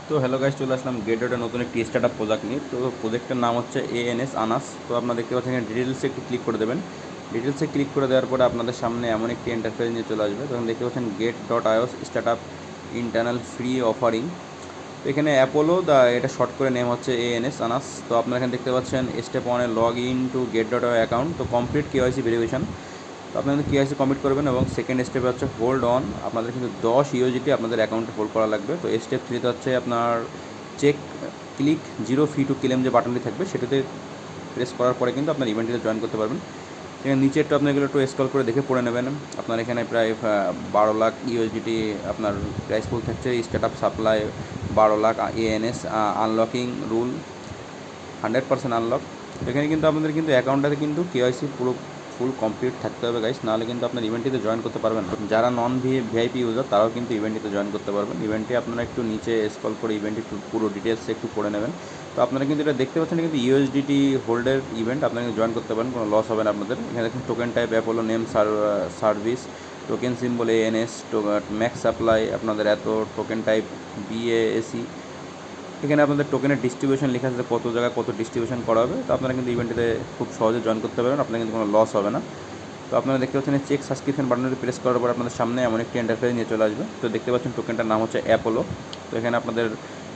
তো hello guys, চলে আসলাম গেটওয়ের নতুন একটি স্টার্টআপ প্রজেক্ট নিয়ে। তো প্রজেক্টের নাম হচ্ছে এএনএস আনাস। তো আপনারা দেখতে পাচ্ছেন এখানে ডিটেলসে একটু ক্লিক করে দেবেন। ডিটেলসে ক্লিক করে দেওয়ার পরে আপনাদের সামনে এমন একটি ইন্টারফেস নিয়ে চলে আসবে। তখন দেখতে পাচ্ছেন get.ios startup internal free offering. তো এখানে অ্যাপোলো এটা শর্ট করে নেম হচ্ছে এএনএস আনাস। তো আপনারা এখানে দেখতে পাচ্ছেন স্টেপ ওয়ানে log in to get.io account. তো কমপ্লিট কেওয়াইসি ভেরিফিকেশন। তো আপনাদের কেওয়াইসি কমপ্লিট করবেন এবং সেকেন্ড স্টেপে হচ্ছে হোল্ড অন। আপনাদের কিন্তু 10 ইউএসডিটি আপনাদের অ্যাকাউন্টে হোল্ড করা লাগবে। তো স্টেপ 3তে হচ্ছে আপনার check click 0 fee to claim যে বাটনটি থাকবে সেটাতে প্রেস করার পরে কিন্তু আপনার ইভেন্টটিতে জয়েন করতে পারবেন। এখানে নিচে একটু আপনি এগুলো একটু স্ক্রল করে দেখে পড়ে নেবেন। আপনার এখানে প্রায় 12 লাখ ইউএসডিটি আপনার প্রাইস পুল থাকছে। Startup supply 12 lakh, ANS unlocking rule 100% unlock. এখানে কিন্তু আপনাদের কিন্তু অ্যাকাউন্টটাতে কিন্তু কেওয়াইসি পুরো ফুল কমপ্লিট থাকতে হবে গাইস, নাহলে কিন্তু আপনার ইভেন্টটিতে জয়েন করতে পারবেন না। যারা নন ভিআইপি ইউজার তারাও কিন্তু ইভেন্টটিতে জয়েন করতে পারবেন। ইভেন্টে আপনারা একটু নিচে স্ক্রল করে ইভেন্টটি পুরো ডিটেলস একটু পড়ে নেবেন। তো আপনারা কিন্তু এটা দেখতে পাচ্ছেন কিন্তু ইউএসডিটি হোল্ডের ইভেন্ট, আপনারা কিন্তু জয়েন করতে পারেন, কোনো লস হবে না আপনাদের। এখানে দেখুন token type Apollo name service, token symbol ANS, max supply আপনাদের এত, টোকেন টাইপ বিএএসি। এখানে আপনাদের টোকেনের ডিস্ট্রিবিউশন লেখা আছে কত জায়গায় কত ডিস্ট্রিবিউশন করা হবে। তো আপনারা কিন্তু ইভেন্টটিতে খুব সহজে জয়েন করতে পারবেন, আপনার কিন্তু কোনো লস হবে না। তো আপনারা দেখতে পাচ্ছেন চেক সাবস্ক্রিপশন বাটনটি প্রেস করার পর আপনাদের সামনে এমন একটি ইন্টারফেস নিয়ে চলে আসবে। তো দেখতে পাচ্ছেন টোকেনটার নাম হচ্ছে অ্যাপোলো। তো এখানে আপনাদের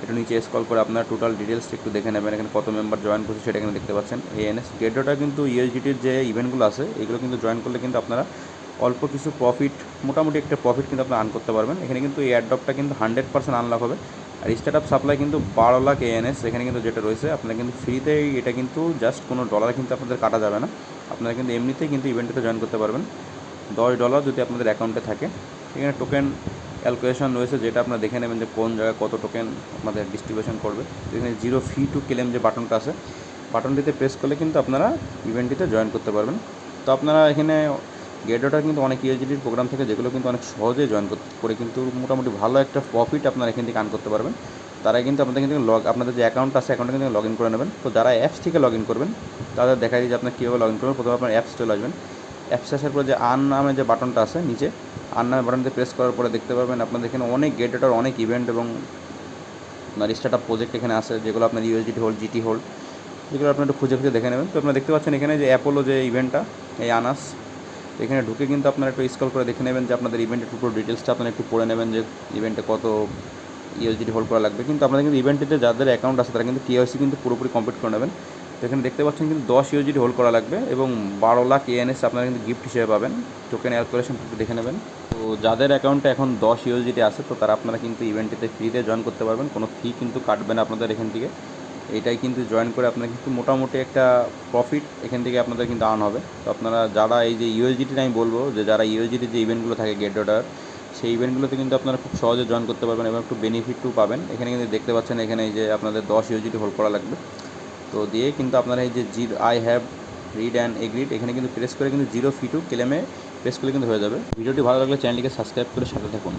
একটু নিচে স্ক্রল করে আপনার টোটাল ডিটেলস একটু দেখে নেবেন। এখানে কত মেম্বার জয়েন করছে সেটা এখানে দেখতে পাচ্ছেন। এএনএস গেটওটা কিন্তু ইউএসডিটির যে ইভেন্টগুলো আছে এগুলো কিন্তু জয়েন করলে কিন্তু আপনারা অল্প কিছু প্রফিট, মোটামুটি একটা প্রফিট কিন্তু আপনি আর্ন করতে পারবেন। এখানে কিন্তু এই অ্যাড্রপটা কিন্তু 100% আনলক হবে। আর স্টার্টআপ সাপ্লাই কিন্তু 12 লাখ এএনএস এখানে কিন্তু যেটা রয়েছে আপনারা কিন্তু ফ্রিতেই, এটা কিন্তু জাস্ট কোনো ডলার কিন্তু আপনাদের কাটা যাবে না। আপনারা কিন্তু এমনিতেই কিন্তু ইভেন্টে জয়েন করতে পারবেন। $10 যদি আপনাদের অ্যাকাউন্টে থাকে। এখানে টোকেন ক্যালকুলেশন রয়েছে, যেটা আপনারা দেখে নেবেন যে কোন জায়গায় কত টোকেন আপনাদের ডিস্ট্রিবিউশন করবে। এখানে 0 ফি টু ক্লেম যে বাটনটা আছে, বাটনটিতে প্রেস করলে কিন্তু আপনারা ইভেন্টটিতে জয়েন করতে পারবেন। তো আপনারা এখানে গেটওটার কিন্তু অনেক ইউএসডিটির প্রোগ্রাম থেকে যেগুলো কিন্তু অনেক সহজে জয়েন করে কিন্তু মোটামুটি ভালো একটা প্রফিট আপনারা এখান থেকে আর্ন করতে পারবেন। তারা কিন্তু আপনাদের কিন্তু আপনাদের যে অ্যাকাউন্ট আছে অ্যাকাউন্টে কিন্তু লগ ইন করে নেবেন। তো যারা অ্যাপস থেকে লগ ইন করবেন তাদের দেখা যায় যে আপনার কীভাবে লগ ইন করবেন। প্রথমে আপনার অ্যাপস চলে আসবেন। অ্যাপস আসার পরে যে আর্ন নামে যে বাটনটা আছে নিচে, আর্ন নামে বাটনতে প্রেস করার পরে দেখতে পারবেন আপনাদের এখানে অনেক গেটওটার অনেক ইভেন্ট এবং আপনার স্টার্টআপ প্রজেক্ট এখানে আছে, যেগুলো আপনার ইউএসডিটি হোল্ড, জিটি হোল্ড, যেগুলো আপনার একটু খুঁজে খুঁজে দেখে নেবেন। তো আপনারা দেখতে পাচ্ছেন এখানে যে অ্যাপোলো যে ইভেন্টটা, এই আনাস, এখানে ঢুকে কিন্তু আপনারা একটু স্ক্রল করে দেখে নেবেন যে আপনাদের ইভেন্টের পুরো ডিটেলসটা আপনারা একটু পড়ে নেবেন যে ইভেন্টে কত ইউএসডিটি হোল্ড করা লাগবে। কিন্তু আপনাদের কিন্তু ইভেন্টিতে যাদের অ্যাকাউন্ট আছে তারা কিন্তু কেওয়াইসি কিন্তু পুরোপুরি কমপ্লিট করে নেবেন। তো এখানে দেখতে পাচ্ছেন কিন্তু 10 ইউএসডিটি হোল্ড করা লাগবে এবং 12 লাখ এএনএস আপনারা কিন্তু গিফট হিসেবে পাবেন। টোকেন ক্যালকুলেশন একটু দেখে নেবেন। তো যাদের অ্যাকাউন্টে এখন 10 ইউএসডিটি আছে তো তারা আপনারা কিন্তু ইভেন্টিতে ফ্রিতে জয়েন করতে পারবেন, কোনো ফি কিন্তু কাটবে না আপনাদের এখান থেকে। এইটাই কিন্তু জয়েন করে আপনারা কিন্তু মোটামুটি একটা প্রফিট এখান থেকে আপনাদের কিন্তু আর্ন হবে। তো আপনারা যারা এই যে ইউএসডিটি, আমি বলবো যে যারা ইউএসডিটি যে ইভেন্টগুলো থাকে গেটওটার, সেই ইভেন্টগুলোতে কিন্তু আপনারা খুব সহজে জয়েন করতে পারবেন এবং একটু বেনিফিটও পাবেন। এখানে কিন্তু দেখতে পাচ্ছেন এখানে এই যে আপনাদের 10 ইউএসডিটি হোল্ড করা লাগবে। তো দিয়ে কিন্তু আপনারা এই যে I have read and agreed এখানে কিন্তু প্রেস করে কিন্তু 0 ফি টু ক্লেমে প্রেস করলে কিন্তু হয়ে যাবে। ভিডিওটি ভালো লাগলে চ্যানেলটিকে সাবস্ক্রাইব করে সাথে থাকুন।